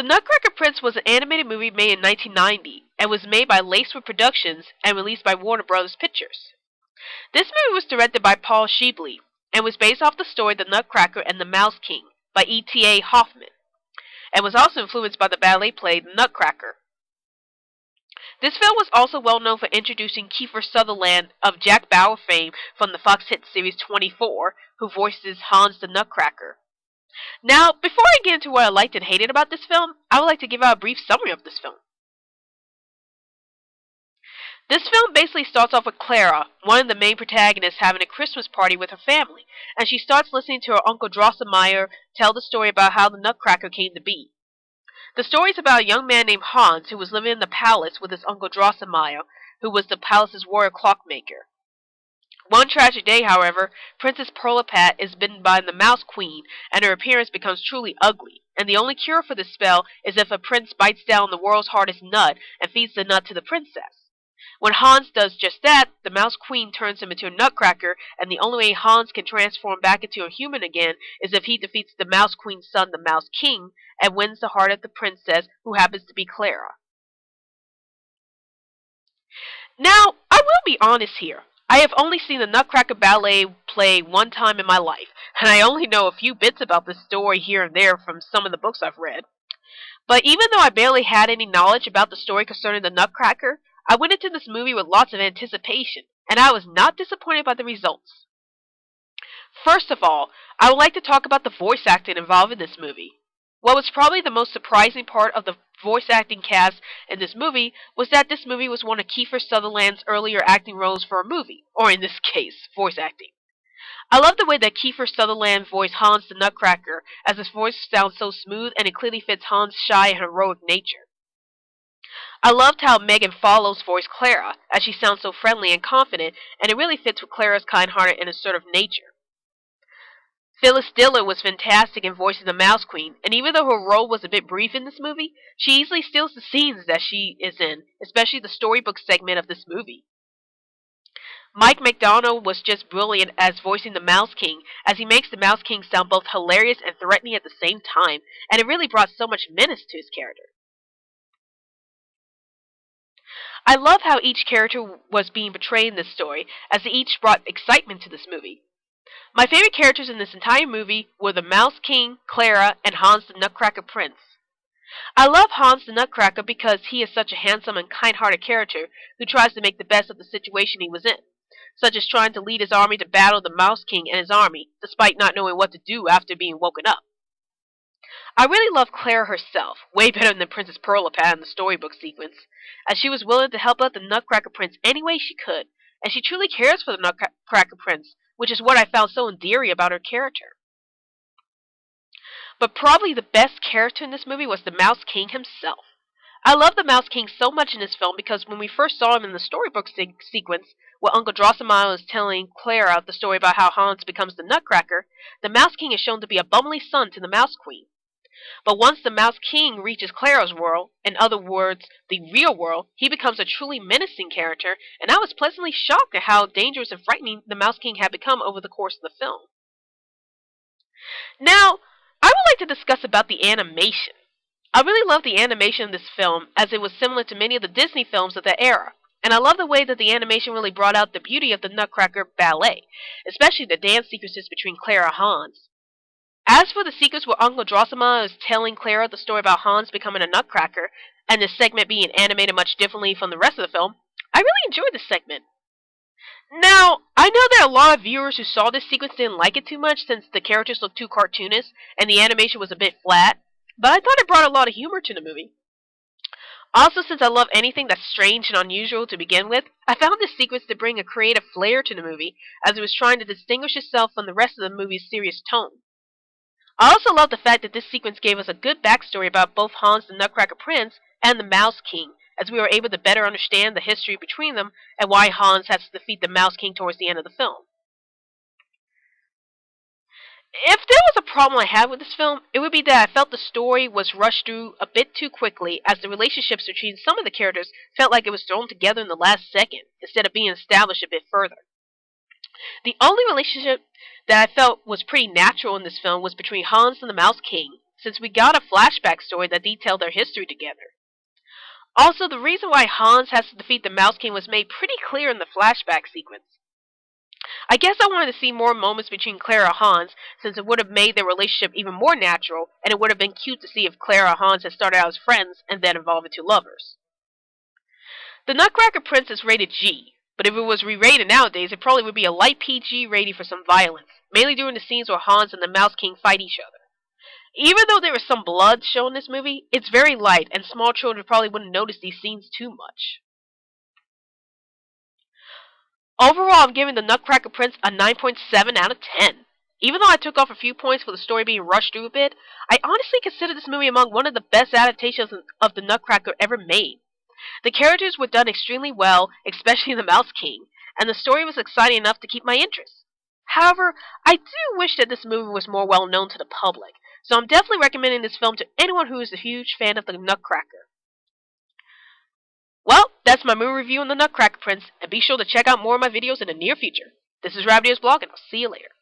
The Nutcracker Prince was an animated movie made in 1990 and was made by Lacewood Productions and released by Warner Bros. Pictures. This movie was directed by Paul Scheibele and was based off the story The Nutcracker and the Mouse King by E.T.A. Hoffman, and was also influenced by the ballet play The Nutcracker. This film was also well known for introducing Kiefer Sutherland of Jack Bauer fame from the Fox hit series 24, who voices Hans the Nutcracker. Now, before I get into what I liked and hated about this film, I would like to give out a brief summary of this film. This film basically starts off with Clara, one of the main protagonists, having a Christmas party with her family, and she starts listening to her Uncle Drosselmeyer tell the story about how the Nutcracker came to be. The story is about a young man named Hans who was living in the palace with his Uncle Drosselmeyer, who was the palace's royal clockmaker. One tragic day, however, Princess Pirlipat is bitten by the Mouse Queen, and her appearance becomes truly ugly, and the only cure for this spell is if a prince bites down the world's hardest nut and feeds the nut to the princess. When Hans does just that, the Mouse Queen turns him into a nutcracker, and the only way Hans can transform back into a human again is if he defeats the Mouse Queen's son, the Mouse King, and wins the heart of the princess, who happens to be Clara. Now, I will be honest here. I have only seen the Nutcracker ballet play one time in my life, and I only know a few bits about the story here and there from some of the books I've read. But even though I barely had any knowledge about the story concerning the Nutcracker, I went into this movie with lots of anticipation, and I was not disappointed by the results. First of all, I would like to talk about the voice acting involved in this movie. What was probably the most surprising part of the voice acting cast in this movie was that this movie was one of Kiefer Sutherland's earlier acting roles for a movie, or in this case, voice acting. I love the way that Kiefer Sutherland voiced Hans the Nutcracker, as his voice sounds so smooth and it clearly fits Hans' shy and heroic nature. I loved how Megan Follows voiced Clara, as she sounds so friendly and confident, and it really fits with Clara's kind-hearted and assertive nature. Phyllis Diller was fantastic in voicing the Mouse Queen, and even though her role was a bit brief in this movie, she easily steals the scenes that she is in, especially the storybook segment of this movie. Mike McDonald was just brilliant as voicing the Mouse King, as he makes the Mouse King sound both hilarious and threatening at the same time, and it really brought so much menace to his character. I love how each character was being portrayed in this story, as they each brought excitement to this movie. My favorite characters in this entire movie were the Mouse King, Clara, and Hans the Nutcracker Prince. I love Hans the Nutcracker because he is such a handsome and kind-hearted character who tries to make the best of the situation he was in, such as trying to lead his army to battle the Mouse King and his army, despite not knowing what to do after being woken up. I really love Clara herself, way better than Princess Pirlipat in the storybook sequence, as she was willing to help out the Nutcracker Prince any way she could, and she truly cares for the Nutcracker Prince, which is what I found so endearing about her character. But probably the best character in this movie was the Mouse King himself. I love the Mouse King so much in this film because when we first saw him in the storybook sequence, where Uncle Drosselmeyer is telling Clara the story about how Hans becomes the Nutcracker, the Mouse King is shown to be a bumbling son to the Mouse Queen. But once the Mouse King reaches Clara's world, in other words, the real world, he becomes a truly menacing character, and I was pleasantly shocked at how dangerous and frightening the Mouse King had become over the course of the film. Now, I would like to discuss about the animation. I really love the animation of this film, as it was similar to many of the Disney films of that era, and I love the way that the animation really brought out the beauty of the Nutcracker ballet, especially the dance sequences between Clara and Hans. As for the sequence where Uncle Drosselmeyer is telling Clara the story about Hans becoming a nutcracker, and this segment being animated much differently from the rest of the film, I really enjoyed this segment. Now, I know that a lot of viewers who saw this sequence didn't like it too much since the characters looked too cartoonish and the animation was a bit flat, but I thought it brought a lot of humor to the movie. Also, since I love anything that's strange and unusual to begin with, I found this sequence to bring a creative flair to the movie, as it was trying to distinguish itself from the rest of the movie's serious tone. I also love the fact that this sequence gave us a good backstory about both Hans the Nutcracker Prince and the Mouse King, as we were able to better understand the history between them and why Hans has to defeat the Mouse King towards the end of the film. If there was a problem I had with this film, it would be that I felt the story was rushed through a bit too quickly, as the relationships between some of the characters felt like it was thrown together in the last second, instead of being established a bit further. The only relationship that I felt was pretty natural in this film was between Hans and the Mouse King, since we got a flashback story that detailed their history together. Also, the reason why Hans has to defeat the Mouse King was made pretty clear in the flashback sequence. I guess I wanted to see more moments between Clara and Hans, since it would have made their relationship even more natural, and it would have been cute to see if Clara and Hans had started out as friends and then evolved into lovers. The Nutcracker Prince is rated G, but if it was re-rated nowadays, it probably would be a light PG rating for some violence, mainly during the scenes where Hans and the Mouse King fight each other. Even though there is some blood shown in this movie, it's very light, and small children probably wouldn't notice these scenes too much. Overall, I'm giving The Nutcracker Prince a 9.7 out of 10. Even though I took off a few points for the story being rushed through a bit, I honestly consider this movie among one of the best adaptations of The Nutcracker ever made. The characters were done extremely well, especially the Mouse King, and the story was exciting enough to keep my interest. However, I do wish that this movie was more well known to the public, so I'm definitely recommending this film to anyone who is a huge fan of The Nutcracker. Well, that's my movie review on The Nutcracker Prince, and be sure to check out more of my videos in the near future. This is Rabbitearsblog, and I'll see you later.